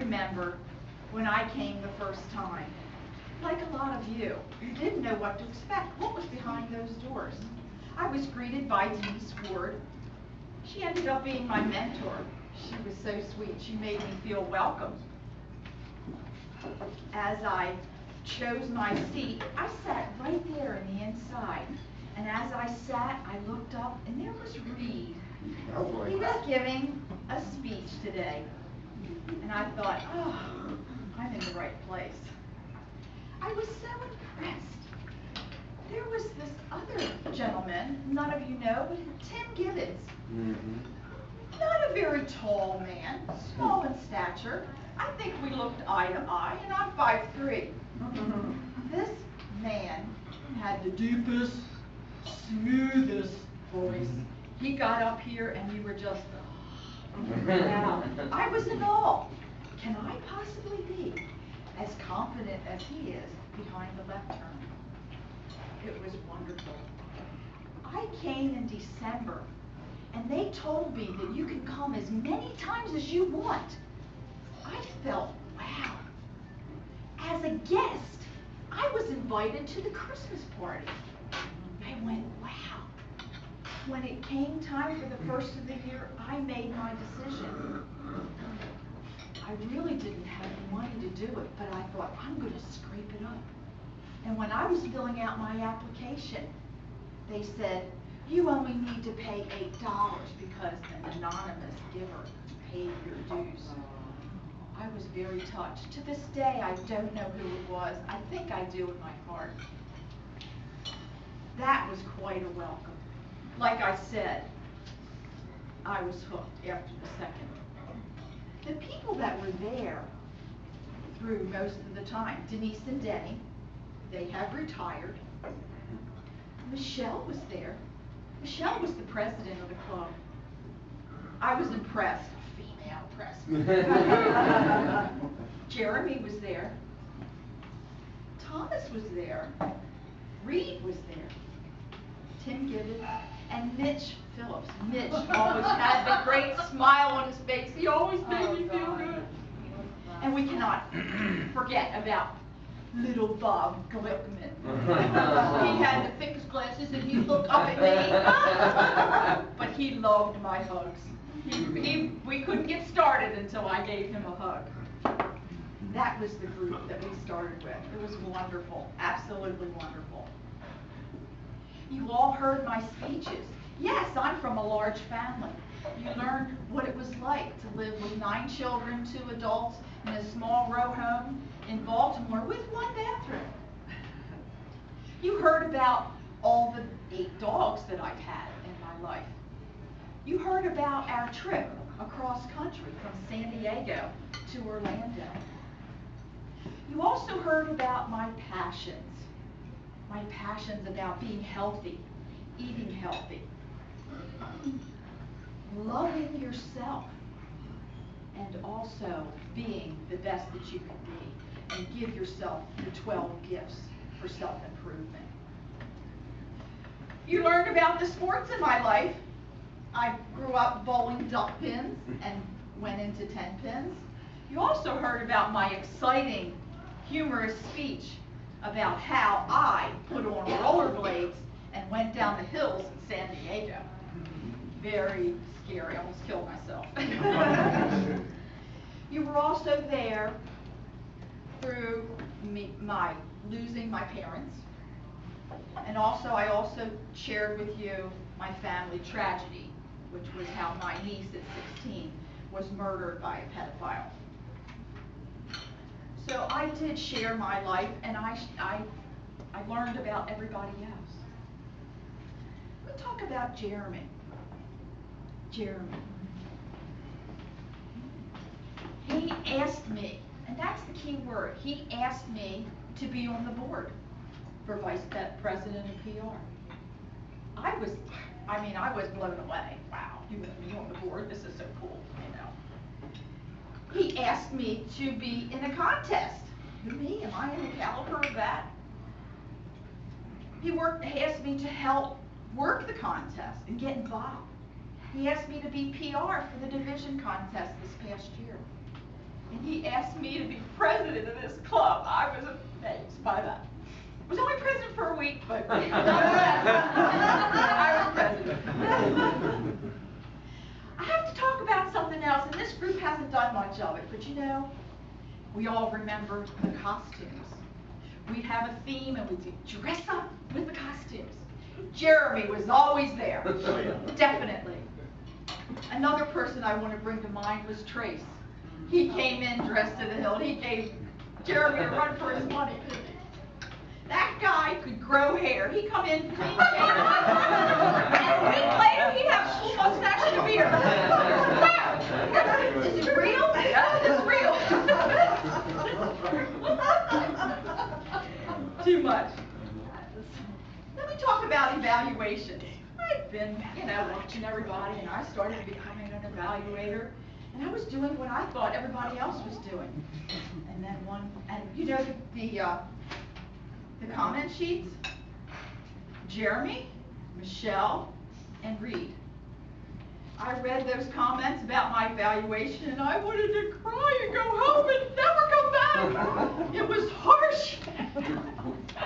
remember when I came the first time. Like a lot of you didn't know what to expect, what was behind those doors. I was greeted by Denise Ward. She ended up being my mentor. She was so sweet. She made me feel welcome. As I chose my seat, I sat right there in the inside. And as I sat, I looked up, and there was Reed. He was giving a speech today. And I thought, oh, I'm in the right place. I was so impressed. There was this other gentleman, none of you know, but Tim Gibbons. Not a very tall man, small in stature. I think we looked eye to eye, and I'm 5'3". This man had the deepest, smoothest voice. He got up here, and we were just, wow. I was in awe. Can I possibly be as confident as he is behind the left turn? It was wonderful. I came in December, and they told me that you can come as many times as you want. I felt, wow. As a guest, I was invited to the Christmas party. I went, wow. When it came time for the first of the year, I made my decision. I really didn't have the money to do it, but I thought, I'm going to scrape it up. And when I was filling out my application, they said, you only need to pay $8 because an anonymous giver paid your dues. I was very touched. To this day, I don't know who it was. I think I do in my heart. That was quite a welcome. Like I said, I was hooked after the second. The people that were there through most of the time, Denise and Denny, they have retired. Michelle was there. Michelle was the president of the club. I was impressed. Female president. Jeremy was there. Thomas was there. Reed was there. Tim Gibbons and Mitch Phillips. Mitch always had the great smile on his face. He always made me feel good. And we cannot forget about little Bob Glickman. He had the thickest glasses and he looked up at me. But he loved my hugs. We couldn't get started until I gave him a hug. That was the group that we started with. It was wonderful, absolutely wonderful. You all heard my speeches. Yes, I'm from a large family. You learned what it was like to live with 9 children, 2 adults, in a small row home in Baltimore with 1 bathroom. You heard about all the 8 dogs that I've had in my life. You heard about our trip across country from San Diego to Orlando. You also heard about my passions about being healthy, eating healthy, loving yourself, and also being the best that you can be, and give yourself the 12 gifts for self-improvement. You learned about the sports in my life. I grew up bowling duck pins and went into 10 pins. You also heard about my exciting, humorous speech about how I put on rollerblades and went down the hills in San Diego. Very scary, I almost killed myself. You were also there through my losing my parents. And also, I also shared with you my family tragedy, which was how my niece at 16 was murdered by a pedophile. So I did share my life, and I learned about everybody else. Let's talk about Jeremy. Jeremy. He asked me, and that's the key word, he asked me to be on the board for Vice President of PR. I was blown away. Wow, you want me on the board? This is so cool, you know. He asked me to be in a contest. Who, me? Am I in the caliber of that? He asked me to help work the contest and get involved. He asked me to be PR for the division contest this past year. and he asked me to be president of this club. I was amazed by that. I was only president for a week, but I was president. I have to talk about something else, and this group hasn't done much of it, but you know, we all remember the costumes. We'd have a theme, and we'd dress up with the costumes. Jeremy was always there, definitely. Another person I want to bring to mind was Trace. He came in dressed to the hilt. He gave Jeremy a run for his money. That guy could grow hair. He'd come in clean shaven, and a week later he'd have a full mustache and a beard. Wow! Is it real? Yeah, it's real. Too much. Let me talk about evaluations. I've been, watching everybody, and I started becoming an evaluator, and I was doing what I thought everybody else was doing. And then the comment sheets, Jeremy, Michelle, and Reed. I read those comments about my evaluation, and I wanted to cry and go home and never come back. It was harsh.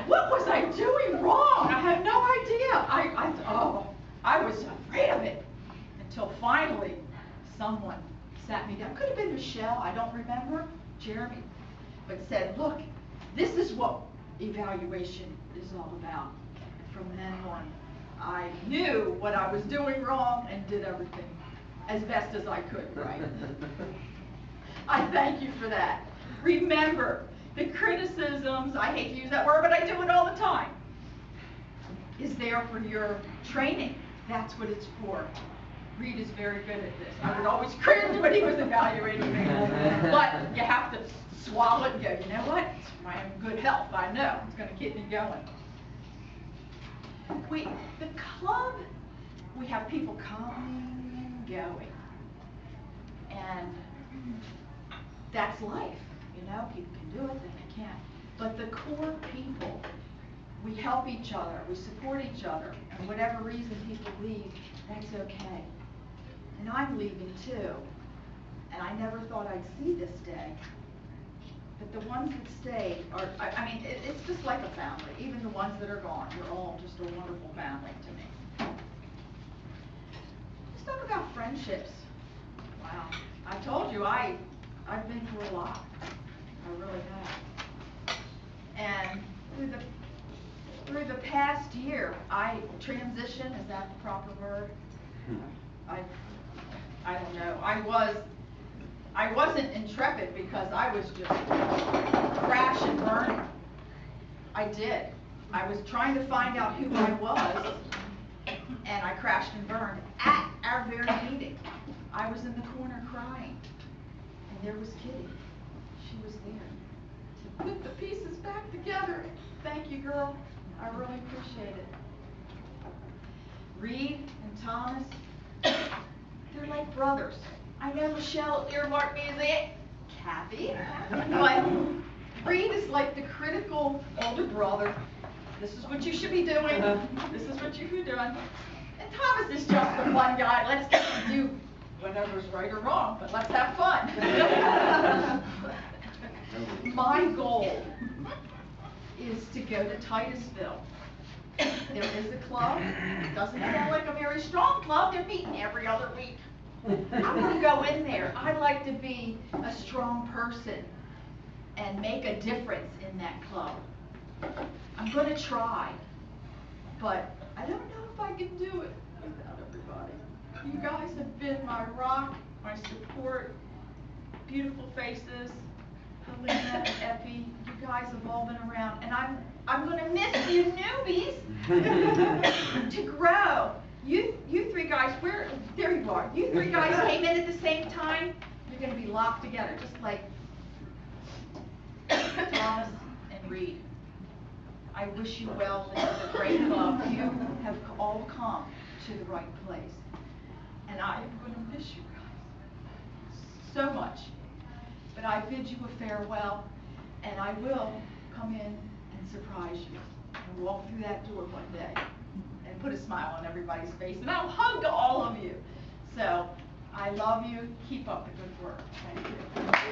What was I doing wrong? I had no idea. I was afraid of it until finally someone sat me down. Could have been Michelle, I don't remember, Jeremy, but said, look, this is what evaluation is all about. And from then on, I knew what I was doing wrong and did everything as best as I could right. I thank you for that. Remember, the criticisms, I hate to use that word, but I do it all the time, is there for your training. That's what it's for. Reed is very good at this. I would always cringe when he was evaluating me. But you have to swallow it and go, you know what? It's for my own good health. I know. It's going to keep me going. The club, we have people coming and going. And that's life. People can do it, then they can't. But the core people, we help each other, we support each other, and whatever reason people leave, that's okay. And I'm leaving too, and I never thought I'd see this day. But the ones that stay it's just like a family. Even the ones that are gone, you're all just a wonderful family to me. Let's talk about friendships. Wow, I told you I've been through a lot. I really have. And through the past year, I transitioned, is that the proper word? I don't know. I wasn't intrepid because I was just crash and burn. I did. I was trying to find out who I was, and I crashed and burned at our very meeting. I was in the corner crying, and there was Kitty. She was there to put the pieces back together. Thank you, girl. I really appreciate it. Reed and Thomas, they're like brothers. I know Michelle earmarked me as Kathi, but Reed is like the critical older brother. This is what you should be doing. This is what you should be doing. And Thomas is just a fun guy. Let's get to do whatever's right or wrong, but let's have fun. My goal is to go to Titusville. There is a club. It doesn't sound like a very strong club. They're meeting every other week. I want to go in there. I'd like to be a strong person and make a difference in that club. I'm going to try, but I don't know if I can do it without everybody. You guys have been my rock, my support, beautiful faces. Helena and Effie, you guys have all been around, and I'm going to miss you newbies to grow. You three guys, there you are. You three guys came in at the same time. You're going to be locked together, just like Thomas and Reed. I wish you well. This is a great club. You have all come to the right place, and I am going to miss you guys so much. But I bid you a farewell, and I will come in and surprise you and walk through that door one day and put a smile on everybody's face, and I'll hug all of you. So I love you. Keep up the good work. Thank you.